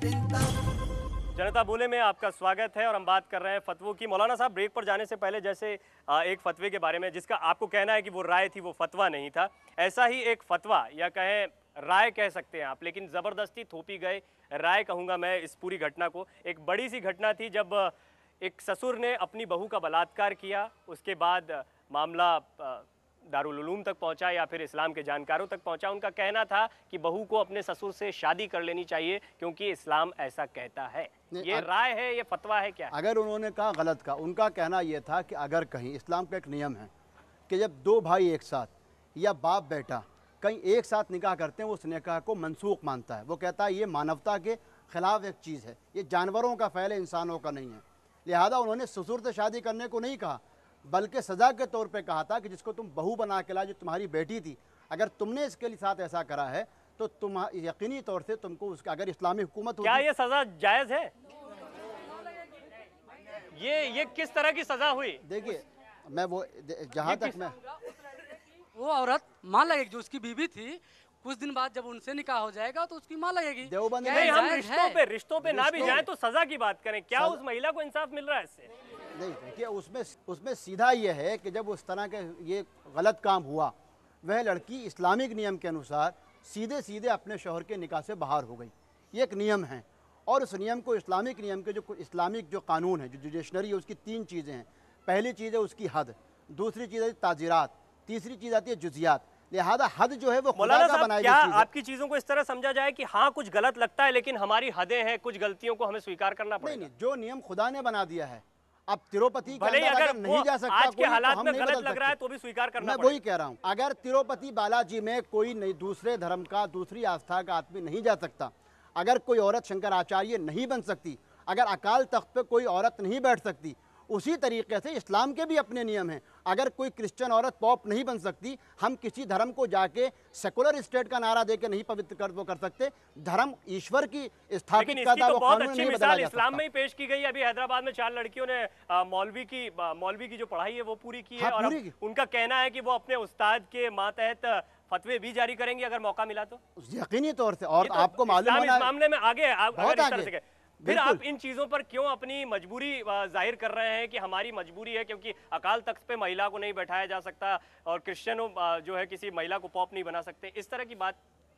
जनता बोले में आपका स्वागत है और हम बात कर रहे हैं फतवों की। मौलाना साहब, ब्रेक पर जाने से पहले जैसे एक फतवे के बारे में जिसका आपको कहना है कि वो राय थी, वो फतवा नहीं था, ऐसा ही एक फतवा या कहें राय कह सकते हैं आप, लेकिन ज़बरदस्ती थोपी गए राय कहूँगा मैं इस पूरी घटना को। एक बड़ी सी घटना थी जब एक ससुर ने अपनी बहू का बलात्कार किया, उसके बाद मामला दारुल उलूम तक पहुंचा या फिर इस्लाम के जानकारों तक पहुंचा। उनका कहना था कि बहू को अपने ससुर से शादी कर लेनी चाहिए क्योंकि इस्लाम ऐसा कहता है। ये राय है, ये फतवा है, क्या है? अगर उन्होंने कहा गलत कहा, उनका कहना यह था कि अगर कहीं इस्लाम का एक नियम है कि जब दो भाई एक साथ या बाप बेटा कहीं एक साथ निकाह करते हैं, वो उस निकाह को मनसूख मानता है। वो कहता है ये मानवता के खिलाफ एक चीज़ है, ये जानवरों का फ़ैल है, इंसानों का नहीं है। लिहाजा उन्होंने ससुर से शादी करने को नहीं कहा, बल्कि सज़ा के तौर पे कहा था कि जिसको तुम बहू बना के ला, जो तुम्हारी बेटी थी, अगर तुमने इसके लिए साथ ऐसा करा है तो तुम यकीनी तौर से तुमको उसका, अगर इस्लामी हुकूमत क्या ये सज़ा जायज़ है? ये किस तरह की सज़ा हुई? देखिए, मैं वो जहाँ तक मैं वो औरत मां लगेगी, जो उसकी बीवी थी, कुछ दिन बाद जब उनसे निकाह हो जाएगा तो उसकी मां लगेगी। देवबंद नहीं, हम रिश्तों पे ना भी जाएं तो सजा की बात करें। क्या उस महिला को इंसाफ मिल रहा है इससे? नहीं, देखिए उसमें सीधा ये है कि जब उस तरह के ये गलत काम हुआ, वह लड़की इस्लामिक नियम के अनुसार सीधे सीधे अपने शौहर के निकाह से बाहर हो गई। ये एक नियम है और उस नियम को इस्लामिक नियम के जो इस्लामिक जो कानून है, जो जुडिशनरी है, उसकी तीन चीज़ें हैं। पहली चीज़ है उसकी हद, दूसरी चीज़ है ताजीरात, तीसरी चीज़ आती है जुजियात। लिहाजा हद जो है वो खुदा का बनाई गई चीज़ है। आपकी चीज़ों को इस तरह समझा जाए कि हाँ कुछ गलत लगता है लेकिन हमारी हदें हैं, कुछ गलतियों को हमें स्वीकार करना पड़ेगा? नहीं, जो नियम खुदा ने बना दिया है, अब तिरुपति भले ही अगर नहीं जा सकता, आज के हालात तो में गलत लग रहा है तो भी स्वीकार करना मैं पड़ेगा। वही कह रहा हूँ, अगर तिरुपति बालाजी में कोई नहीं, दूसरे धर्म का, दूसरी आस्था का आदमी नहीं जा सकता, अगर कोई औरत शंकराचार्य नहीं बन सकती, अगर अकाल तख्त पे कोई औरत नहीं बैठ सकती, उसी तरीके से इस्लाम के भी अपने नियम हैं। अगर कोई क्रिश्चियन औरत पॉप नहीं बन सकती, हम किसी धर्म को जाके सेकुलर स्टेट का नारा देके नहीं पवित्र कर सकते। धर्म ईश्वर की स्थापित करता है, वो कानून नहीं बदला जा सकता। इस्लाम में ही पेश की गई। अभी हैदराबाद में 4 लड़कियों ने मौलवी की जो पढ़ाई है वो पूरी की है और उनका कहना है कि वो अपने उस्ताद के मातहत फतवे भी जारी करेंगे अगर मौका मिला तो। यकीनी तौर से। और आपको मालूम है, इस मामले में आगे है। फिर आप बिल्कुल। इन चीजों पर क्यों अपनी मजबूरी जाहिर कर रहे हैं कि हमारी मजबूरी है क्योंकि अकाल तख्त पे महिला को नहीं बैठाया जा सकता और क्रिश्चियनों जो है किसी महिला को पॉप नहीं बना सकते, इस तरह की बात?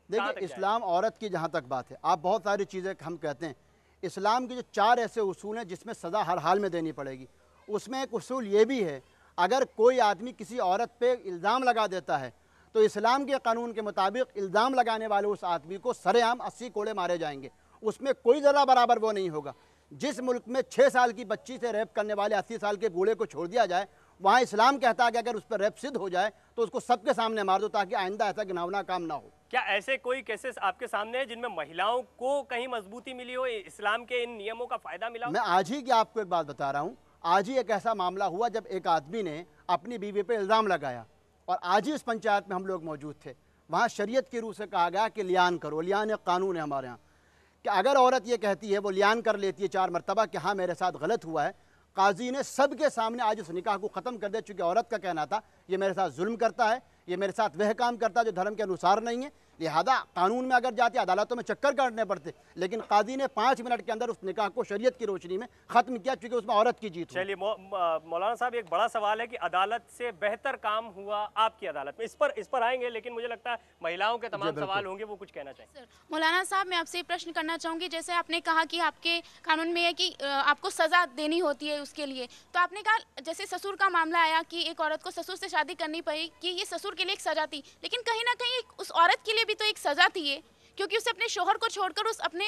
देखिए, इस्लाम औरत की जहाँ तक बात है, आप बहुत सारी चीज़ें हम कहते हैं, इस्लाम के जो 4 ऐसे उसूल हैं जिसमें सज़ा हर हाल में देनी पड़ेगी, उसमें एक उसूल ये भी है, अगर कोई आदमी किसी औरत पे इल्ज़ाम लगा देता है तो इस्लाम के कानून के मुताबिक इल्ज़ाम लगाने वाले उस आदमी को सरेआम 80 कोड़े मारे जाएंगे। उसमें कोई ज़रा बराबर वो नहीं होगा। जिस मुल्क में 6 साल की बच्ची से रेप करने वाले 80 साल के बूढ़े को छोड़ दिया जाए, वहाँ इस्लाम कहता है कि अगर उस पर रेप सिद्ध हो जाए तो उसको सबके सामने मार दो ताकि आइंदा ऐसा घिनौना काम ना हो। क्या ऐसे कोई केसेस आपके सामने है जिनमें महिलाओं को कहीं मजबूती मिली हो, इस्लाम के इन नियमों का फायदा मिला हो? मैं आज ही की आपको एक बात बता रहा हूँ। आज ही एक ऐसा मामला हुआ जब एक आदमी ने अपनी बीवी पे इल्ज़ाम लगाया और आज ही उस पंचायत में हम लोग मौजूद थे। वहाँ शरीयत की रूह से कहा गया कि लियान करो। लियान एक कानून है हमारे यहाँ कि अगर औरत ये कहती है, वो लियान कर लेती है 4 मरतबा कि हाँ मेरे साथ गलत हुआ है, काजी ने सबके सामने आज उस निकाह को ख़त्म कर दिया। चूँकि औरत का कहना था ये मेरे साथ जुल्म करता है, ये मेरे साथ वह काम करता है जो धर्म के अनुसार नहीं है, लिहाजा कानून में अगर जाती अदालतों में चक्कर काटने पड़ते, लेकिन काजी ने 5 मिनट के अंदर उस निकाह को शरीयत की रोशनी में ख़त्म किया क्योंकि उसमें औरत की जीत। चलिए मौलाना साहब, एक बड़ा सवाल है कि अदालत से बेहतर काम हुआ आपकी अदालत में, इस पर आएंगे, लेकिन मुझे लगता है महिलाओं के तमाम सवाल होंगे, वो कुछ कहना चाहिए। मौलाना साहब, मैं आपसे प्रश्न करना चाहूँगी, जैसे आपने कहा कि आपके कानून में है कि आपको सज़ा देनी होती है उसके लिए, तो आपने कहा जैसे ससुर का मामला आया कि एक औरत को ससुर से शादी करनी पड़ी कि ये ससुर के लिए एक सज़ा थी, लेकिन कहीं ना कहीं उस औरत के लिए भी तो एक सज़ा थी ये, क्योंकि उसे अपने शोहर को छोड़कर उस अपने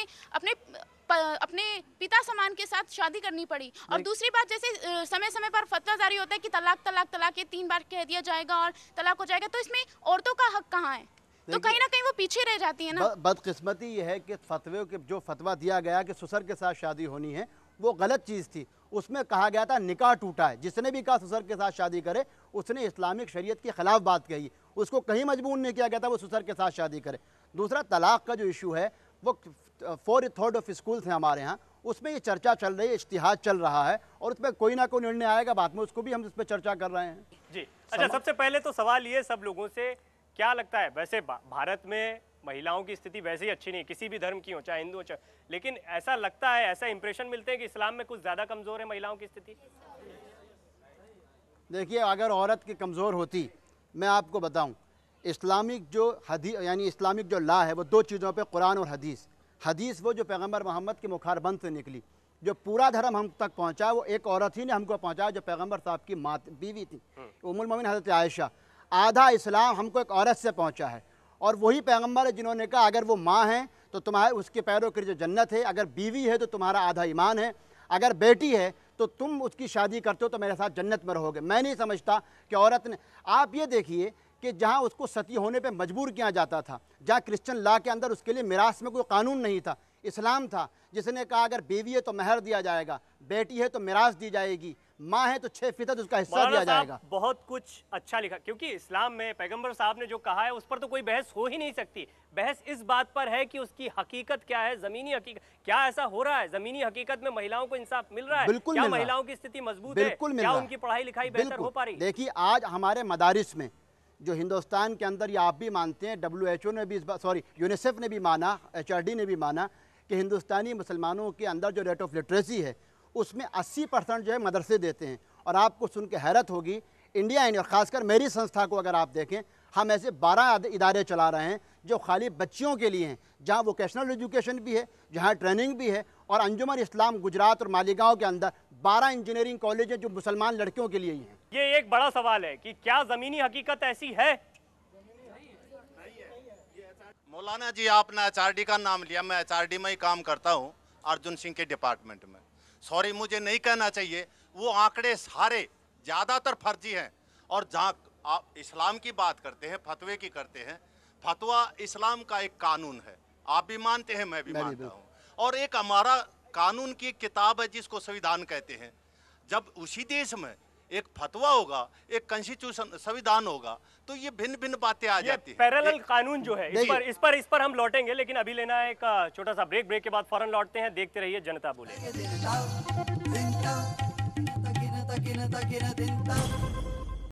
पिता समान के साथ शादी करनी पड़ी। और दूसरी बात, जैसे समय समय पर फतवा जारी होता है कि तलाक तलाक तलाक, ये 3 बार कह दिया जाएगा और तलाक हो जाएगा, तो इसमें औरतों का हक कहाँ है? तो कहीं ना कहीं वो पीछे रह जाती है ना। बदकिस्मती ये है कि फतवे के जो फतवा दिया गया कि ससुर के साथ शादी होनी है, वो गलत चीज़ थी। उसमें कहा गया था निकाह टूटा है। जिसने भी कहा ससुर के साथ शादी करे, उसने इस्लामिक शरीयत के खिलाफ बात कही। उसको कहीं मजबूर नहीं किया गया था वो ससुर के साथ शादी करे। दूसरा, तलाक का जो इशू है, वो 4/3 ऑफ स्कूल्स हैं हमारे यहाँ, उसमें ये चर्चा चल रही है, इज्तिहाद चल रहा है और उसमें कोई ना कोई निर्णय आएगा बाद में, उसको भी हम इस पर चर्चा कर रहे हैं। जी अच्छा, सबसे पहले तो सवाल ये सब लोगों से, क्या लगता है वैसे भारत में महिलाओं की स्थिति वैसे ही अच्छी नहीं, किसी भी धर्म की हो, चाहे हिंदू हो चाहे, लेकिन ऐसा लगता है, ऐसा इंप्रेशन मिलते हैं कि इस्लाम में कुछ ज़्यादा कमज़ोर है महिलाओं की स्थिति। देखिए, अगर औरत की कमज़ोर होती, मैं आपको बताऊं, इस्लामिक जो हदीस यानी इस्लामिक जो ला है वो दो चीज़ों पे, कुरान और हदीस। हदीस वो जो पैगंबर मोहम्मद के मुखारबंद से निकली, जो पूरा धर्म हम तक पहुंचा वो एक औरत ही ने हमको पहुंचाया, जो पैगंबर साहब की माँ बीवी थी, उम्मुल मोमिन हज़रत आयशा। आधा इस्लाम हमको एक औरत से पहुंचा है, और वही पैगंबर है जिन्होंने कहा अगर वो माँ है तो तुम्हारे उसके पैरों की जो जन्नत है, अगर बीवी है तो तुम्हारा आधा ईमान है, अगर बेटी है तो तुम उसकी शादी करते हो तो मेरे साथ जन्नत में रहोगे। मैं नहीं समझता कि औरत ने, आप ये देखिए कि जहाँ उसको सती होने पे मजबूर किया जाता था, जहाँ क्रिश्चियन लॉ के अंदर उसके लिए मिरास में कोई कानून नहीं था, इस्लाम था जिसने कहा अगर बीवी है तो महर दिया जाएगा, बेटी है तो मिरास दी जाएगी, माँ है तो 6% उसका हिस्सा दिया जाएगा। बहुत कुछ अच्छा लिखा, क्योंकि इस्लाम में पैगंबर साहब ने जो कहा है उस पर तो कोई बहस हो ही नहीं सकती। बहस इस बात पर है कि उसकी हकीकत क्या है, जमीनी हकीकत क्या, ऐसा हो रहा है जमीनी हकीकत में महिलाओं को इंसाफ मिल रहा है, बिल्कुल क्या मिल रहा है। महिलाओं की स्थिति मजबूत बिल्कुल है, मिल क्या रहा है। उनकी पढ़ाई लिखाई बेहतर हो पा रही है? देखिए, आज हमारे मदारिस में जो हिंदुस्तान के अंदर, ये आप भी मानते हैं, WHO ने भी इस बात, सॉरी यूनिसेफ ने भी माना, HRD ने भी माना कि हिंदुस्तानी मुसलमानों के अंदर जो रेट ऑफ लिटरेसी है उसमें 80% जो है मदरसे देते हैं। और आपको सुन के हैरत होगी, इंडिया और ख़ासकर मेरी संस्था को अगर आप देखें, हम ऐसे 12 इदारे चला रहे हैं जो खाली बच्चियों के लिए हैं, जहाँ वोकेशनल एजुकेशन भी है, जहाँ ट्रेनिंग भी है, और अंजुमन इस्लाम गुजरात और मालीगांव के अंदर 12 इंजीनियरिंग कॉलेज हैं जो मुसलमान लड़कियों के लिए ही हैं। ये एक बड़ा सवाल है कि क्या जमीनी हकीकत ऐसी है? मौलाना जी, आपने HRD का नाम लिया, मैं HRD में ही काम करता हूँ, अर्जुन सिंह के डिपार्टमेंट में। सॉरी, मुझे नहीं कहना चाहिए, वो आंकड़े सारे ज़्यादातर फर्जी हैं। और जहाँ आप इस्लाम की बात करते हैं, फतवे की करते हैं, फतवा इस्लाम का एक कानून है, आप भी मानते हैं, मैं भी मानता हूँ, और एक हमारा कानून की किताब है जिसको संविधान कहते हैं। जब उसी देश में एक फतवा होगा, एक कॉन्स्टिट्यूशन संविधान होगा, तो ये भिन्न भिन्न बातें आ जाती हैं। पैरेलल कानून जो है, इस पर हम लौटेंगे, लेकिन अभी लेना है एक छोटा सा ब्रेक। ब्रेक के बाद फौरन लौटते हैं। देखते रहिए जनता बोले।